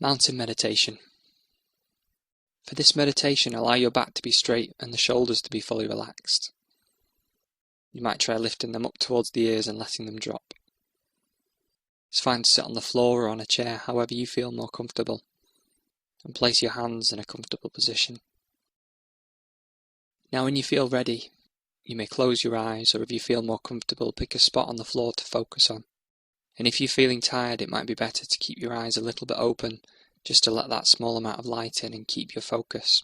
Mountain meditation. For this meditation, allow your back to be straight and the shoulders to be fully relaxed. You might try lifting them up towards the ears and letting them drop. It's fine to sit on the floor or on a chair, however you feel more comfortable, and place your hands in a comfortable position. Now when you feel ready, you may close your eyes, or if you feel more comfortable, pick a spot on the floor to focus on. And if you're feeling tired, it might be better to keep your eyes a little bit open, just to let that small amount of light in and keep your focus.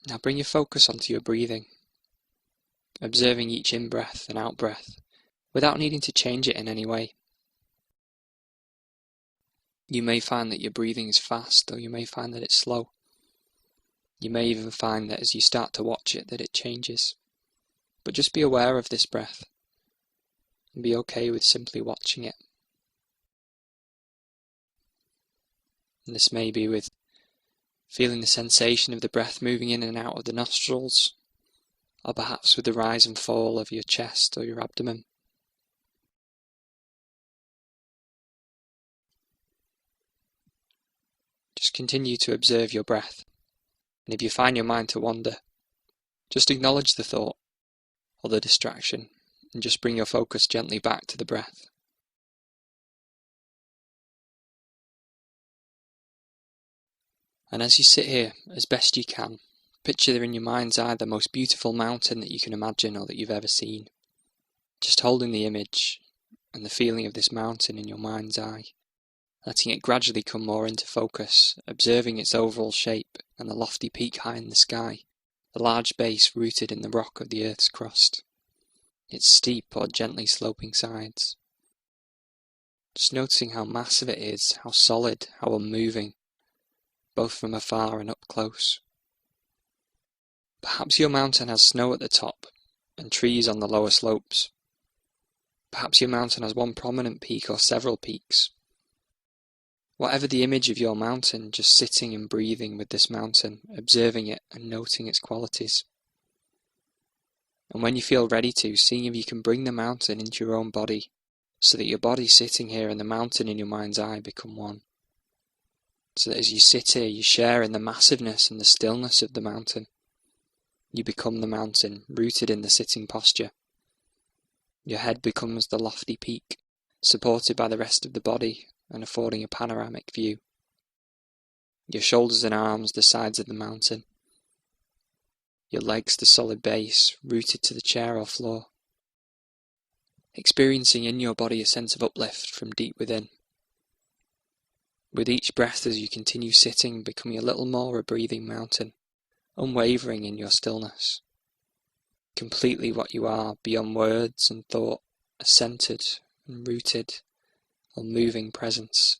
Now bring your focus onto your breathing, observing each in-breath and out-breath, without needing to change it in any way. You may find that your breathing is fast, or you may find that it's slow. You may even find that as you start to watch it, that it changes. But just be aware of this breath, and be okay with simply watching it. And this may be with feeling the sensation of the breath moving in and out of the nostrils, or perhaps with the rise and fall of your chest or your abdomen. Just continue to observe your breath, and if you find your mind to wander, just acknowledge the thought or the distraction, and just bring your focus gently back to the breath. And as you sit here, as best you can, picture in your mind's eye the most beautiful mountain that you can imagine or that you've ever seen. Just holding the image and the feeling of this mountain in your mind's eye, letting it gradually come more into focus, observing its overall shape and the lofty peak high in the sky, the large base rooted in the rock of the Earth's crust, its steep or gently sloping sides. Just noticing how massive it is, how solid, how unmoving, both from afar and up close. Perhaps your mountain has snow at the top and trees on the lower slopes. Perhaps your mountain has one prominent peak or several peaks. Whatever the image of your mountain, just sitting and breathing with this mountain, observing it and noting its qualities. And when you feel ready to, seeing if you can bring the mountain into your own body, so that your body sitting here and the mountain in your mind's eye become one. So that as you sit here, you share in the massiveness and the stillness of the mountain. You become the mountain, rooted in the sitting posture. Your head becomes the lofty peak, supported by the rest of the body and affording a panoramic view. Your shoulders and arms the sides of the mountain. Your legs the solid base, rooted to the chair or floor. Experiencing in your body a sense of uplift from deep within. With each breath as you continue sitting, becoming a little more a breathing mountain, unwavering in your stillness. Completely what you are, beyond words and thought, a centered and rooted, unmoving presence.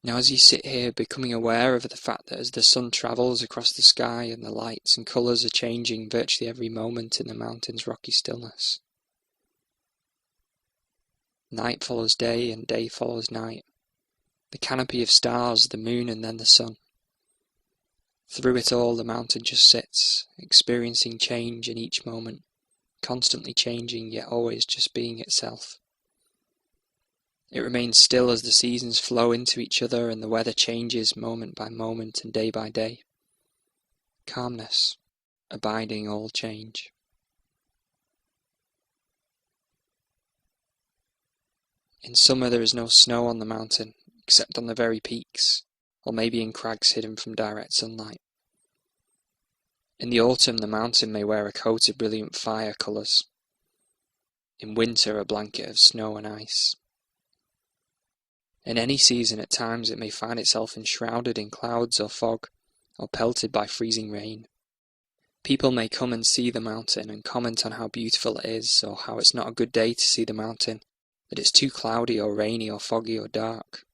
Now as you sit here, becoming aware of the fact that as the sun travels across the sky and the lights and colours are changing virtually every moment in the mountain's rocky stillness. Night follows day and day follows night. The canopy of stars, the moon and then the sun. Through it all the mountain just sits, experiencing change in each moment, constantly changing yet always just being itself. It remains still as the seasons flow into each other and the weather changes moment by moment and day by day. Calmness, abiding all change. In summer there is no snow on the mountain, except on the very peaks, or maybe in crags hidden from direct sunlight. In the autumn the mountain may wear a coat of brilliant fire colours. In winter a blanket of snow and ice. In any season at times it may find itself enshrouded in clouds or fog, or pelted by freezing rain. People may come and see the mountain and comment on how beautiful it is, or how it's not a good day to see the mountain, that it's too cloudy or rainy or foggy or dark.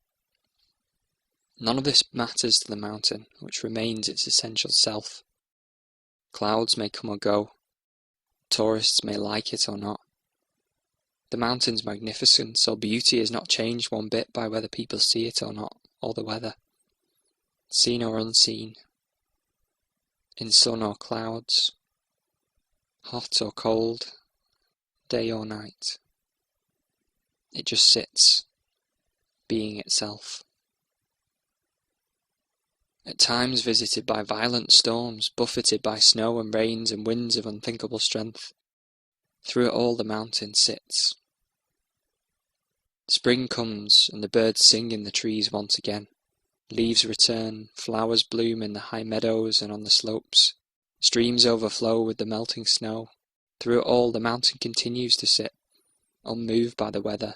None of this matters to the mountain, which remains its essential self. Clouds may come or go. Tourists may like it or not. The mountain's magnificence or beauty is not changed one bit by whether people see it or not, or the weather. Seen or unseen. In sun or clouds. Hot or cold. day or night. It just sits, being itself. At times visited by violent storms, buffeted by snow and rains and winds of unthinkable strength, through it all the mountain sits. Spring comes and the birds sing in the trees once again. Leaves return, flowers bloom in the high meadows and on the slopes. Streams overflow with the melting snow. Through it all the mountain continues to sit, unmoved by the weather,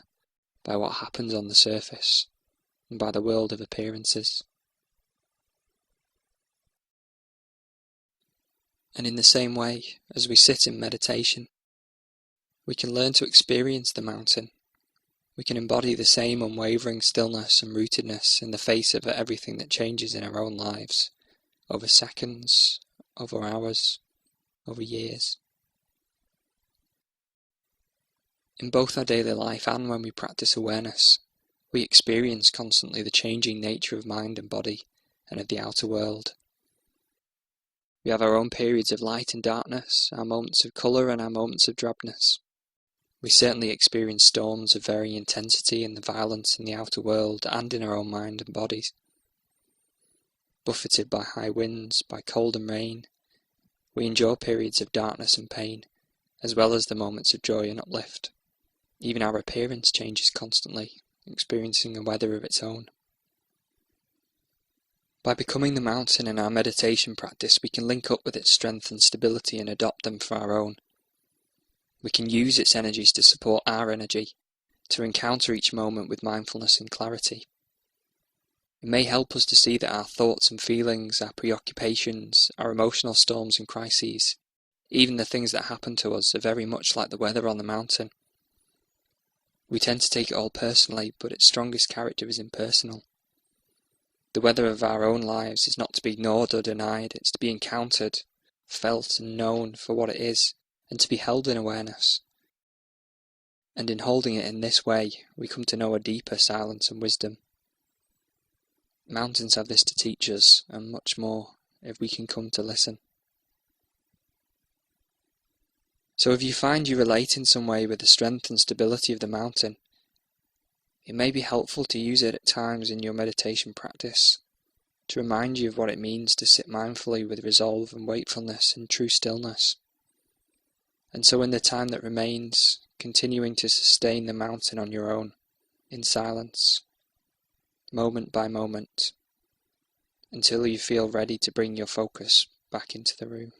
by what happens on the surface, and by the world of appearances. And in the same way, as we sit in meditation, we can learn to experience the mountain. We can embody the same unwavering stillness and rootedness in the face of everything that changes in our own lives, over seconds, over hours, over years. In both our daily life and when we practice awareness, we experience constantly the changing nature of mind and body and of the outer world. We have our own periods of light and darkness, our moments of colour and our moments of drabness. We certainly experience storms of varying intensity and the violence in the outer world and in our own mind and bodies. Buffeted by high winds, by cold and rain, we endure periods of darkness and pain, as well as the moments of joy and uplift. Even our appearance changes constantly, experiencing a weather of its own. By becoming the mountain in our meditation practice, we can link up with its strength and stability and adopt them for our own. We can use its energies to support our energy, to encounter each moment with mindfulness and clarity. It may help us to see that our thoughts and feelings, our preoccupations, our emotional storms and crises, even the things that happen to us, are very much like the weather on the mountain. We tend to take it all personally, but its strongest character is impersonal. The weather of our own lives is not to be ignored or denied, it's to be encountered, felt and known for what it is, and to be held in awareness. And in holding it in this way, we come to know a deeper silence and wisdom. Mountains have this to teach us, and much more, if we can come to listen. So if you find you relate in some way with the strength and stability of the mountain, it may be helpful to use it at times in your meditation practice, to remind you of what it means to sit mindfully with resolve and wakefulness in true stillness. And so in the time that remains, continuing to sustain the mountain on your own, in silence, moment by moment, until you feel ready to bring your focus back into the room.